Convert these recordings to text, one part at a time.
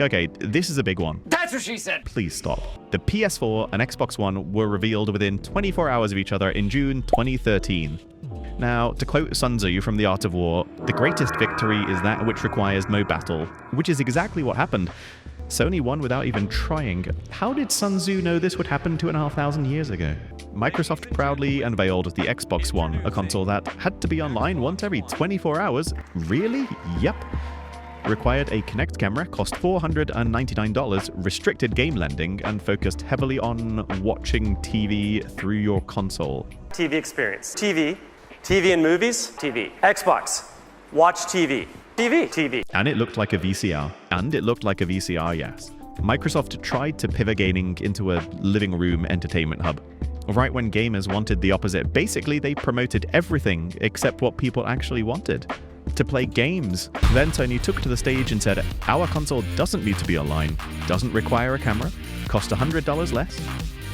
Okay, this is a big one. That's what she said! Please stop. The PS4 and Xbox One were revealed within 24 hours of each other in June 2013. Now, to quote Sun Tzu from The Art of War, the greatest victory is that which requires no battle, which is exactly what happened. Sony won without even trying. How did Sun Tzu know this would happen 2,500 years ago? Microsoft proudly unveiled the Xbox One, a console that had to be online once every 24 hours. Really? Yep. Required a Kinect camera, cost $499, restricted game lending, and focused heavily on watching TV through your console. TV experience. TV and movies, TV. Xbox, watch TV. TV. And it looked like a VCR. Yes. Microsoft tried to pivot gaming into a living room entertainment hub. Right when gamers wanted the opposite. Basically, they promoted everything except what people actually wanted. To play games. Then Sony took to the stage and said, our console doesn't need to be online, doesn't require a camera, costs $100 less,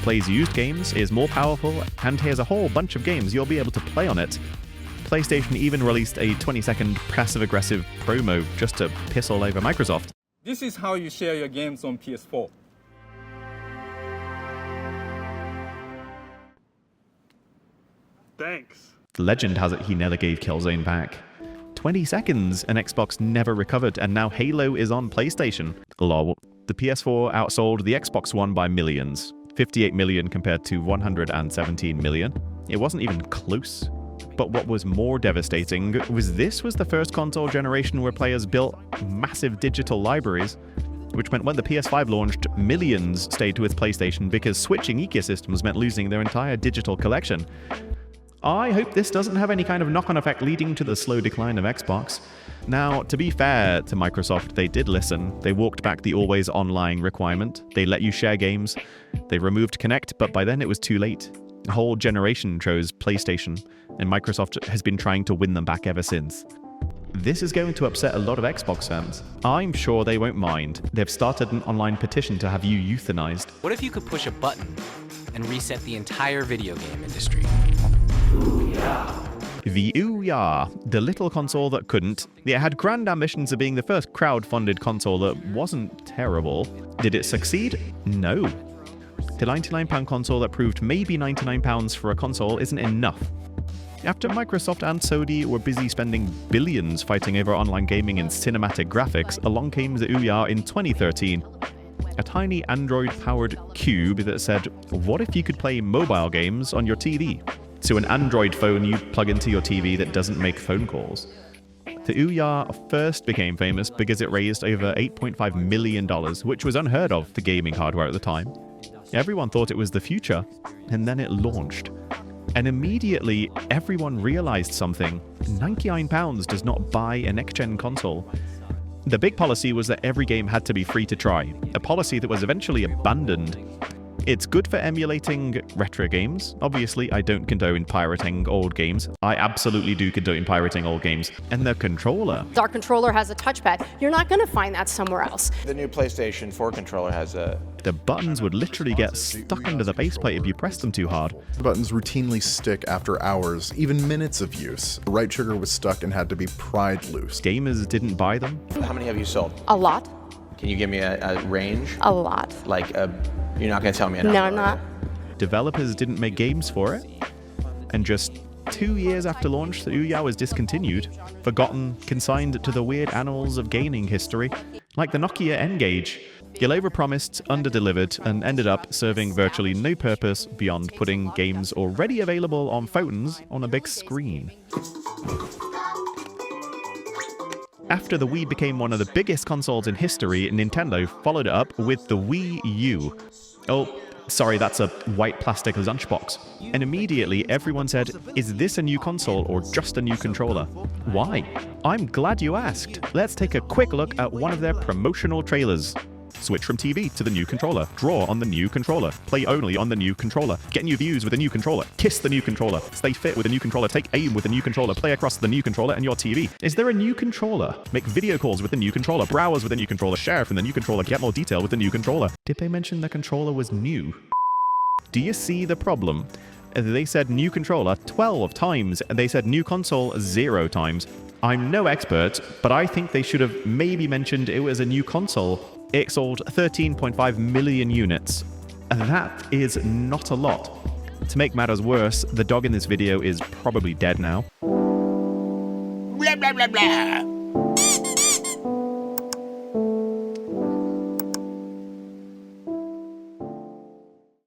plays used games, is more powerful, and here's a whole bunch of games you'll be able to play on it. PlayStation even released a 20-second passive-aggressive promo just to piss all over Microsoft. This is how you share your games on PS4. Thanks. Legend has it he never gave Killzone back. 20 seconds, and Xbox never recovered, and now Halo is on PlayStation. Lol. The PS4 outsold the Xbox One by millions. 58 million compared to 117 million. It wasn't even close. But what was more devastating was this was the first console generation where players built massive digital libraries, which meant when the PS5 launched, millions stayed with PlayStation because switching ecosystems meant losing their entire digital collection. I hope this doesn't have any kind of knock-on effect leading to the slow decline of Xbox. Now, to be fair to Microsoft, they did listen. They walked back the always online requirement. They let you share games. They removed Kinect, but by then it was too late. A whole generation chose PlayStation, and Microsoft has been trying to win them back ever since. This is going to upset a lot of Xbox fans. I'm sure they won't mind. They've started an online petition to have you euthanized. What if you could push a button and reset the entire video game industry? The Ouya, the little console that couldn't. It had grand ambitions of being the first crowd-funded console that wasn't terrible. Did it succeed? No. The £99 console that proved maybe £99 for a console isn't enough. After Microsoft and Sony were busy spending billions fighting over online gaming and cinematic graphics, along came the Ouya in 2013. A tiny Android-powered cube that said, what if you could play mobile games on your TV? So an Android phone you plug into your TV that doesn't make phone calls. The Ouya first became famous because it raised over $8.5 million, which was unheard of for gaming hardware at the time. Everyone thought it was the future, and then it launched. And immediately, everyone realized something. £99 does not buy a next-gen console. The big policy was that every game had to be free to try, a policy that was eventually abandoned. It's good for emulating retro games. Obviously, I don't condone pirating old games. I absolutely do condone pirating old games. And the controller. Our controller has a touchpad. You're not going to find that somewhere else. The new PlayStation 4 controller has a... The buttons would literally get stuck under the baseplate if you pressed them too hard. The buttons routinely stick after hours, even minutes of use. The right trigger was stuck and had to be pried loose. Gamers didn't buy them. How many have you sold? A lot. Can you give me a range? A lot. Like you're not going to tell me a number? No, I'm not. Developers didn't make games for it. And just 2 years after launch, the Ouya was discontinued, forgotten, consigned to the weird annals of gaming history, like the Nokia N-Gage. It overpromised, underdelivered, and ended up serving virtually no purpose beyond putting games already available on phones on a big screen. After the Wii became one of the biggest consoles in history, Nintendo followed it up with the Wii U. Oh, sorry, that's a white plastic lunchbox. And immediately everyone said, is this a new console or just a new controller? Why? I'm glad you asked. Let's take a quick look at one of their promotional trailers. Switch from TV to the new controller. Draw on the new controller. Play only on the new controller. Get new views with the new controller. Kiss the new controller. Stay fit with the new controller. Take aim with the new controller. Play across the new controller and your TV. Is there a new controller? Make video calls with the new controller. Browse with the new controller. Share from the new controller. Get more detail with the new controller. Did they mention the controller was new? Do you see the problem? They said new controller 12 times, and they said new console 0 times. I'm no expert, but I think they should have maybe mentioned it was a new console It sold 13.5 million units. That is not a lot. To make matters worse, the dog in this video is probably dead now. Blah, blah, blah, blah.